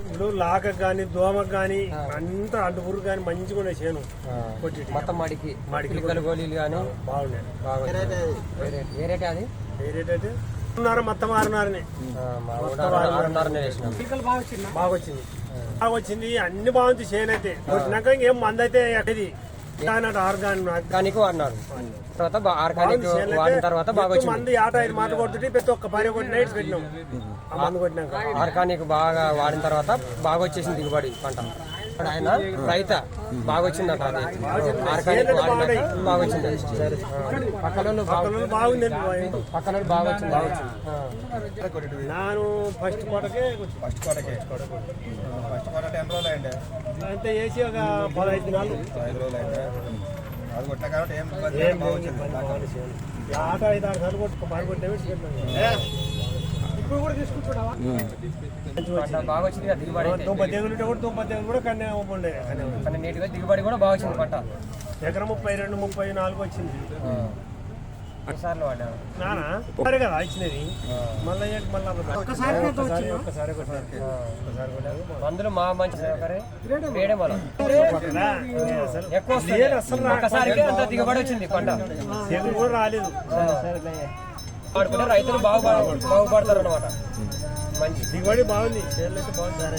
ఇప్పుడు లాకకు కానీ దోమకు కానీ అంతా అడ్డుపురు కానీ మంచిగా ఉండే చేను మొత్తం మడికి గోళీలు కానీ బాగుండే వేరేటే అది వేరేటైతే మొత్తం 6.5 బాగా వచ్చింది అన్ని బాగుంది చేను అయితే వచ్చినాక ఇంకేం మంది అయితే ఇది ఆర్గానిక్ వాడినారు తర్వాత ఆర్గానిక్ వాడిన తర్వాత బాగా వచ్చింది మంది ఆట 5 మాట కొడుతుంటే ప్రతి ఒక్క పని కొట్టి నైట్స్ పెట్టినాం ఆ మందు కొట్టినాక ఆర్గానిక్ బాగా వాడిన తర్వాత బాగా వచ్చేసింది దిగుబడి పంట ఆయన రైత బాగా వచ్చిందట అది ఆర్గానిక్ బాగా వచ్చింది పక్కన బాగుంది పక్కన బాగా వచ్చింది నాను ఫస్ట్ కోటకే అంతే వేసి ఒక 15 దినాలు ఆట 5-6 సార్లు కొట్టుకో పని కొట్టే ఇప్పుడు కూడా తీసుకుంటున్నావా బాగా వచ్చింది దిగుబడి 90 కూడా కన్నే ఉండే కానీ నీటిగా దిగుబడి కూడా బాగా వచ్చింది పంట ఎకరం 32-34 వచ్చింది సార్లు వాడారు నానా సరే కదా ఇచ్చినది మళ్ళీ ఒక్కసారి మందులు మా మంచి వేయడం వల్ల ఎక్కువ ఒక్కసారికి అంత దిగుబడి వచ్చింది పంట కూడా రాలేదు వాడుకుంటే రైతులు బాగుపడతారు అనమాట మంచి దిగుబడి బాగుంది చేనులు అయితే బాగుంది సరే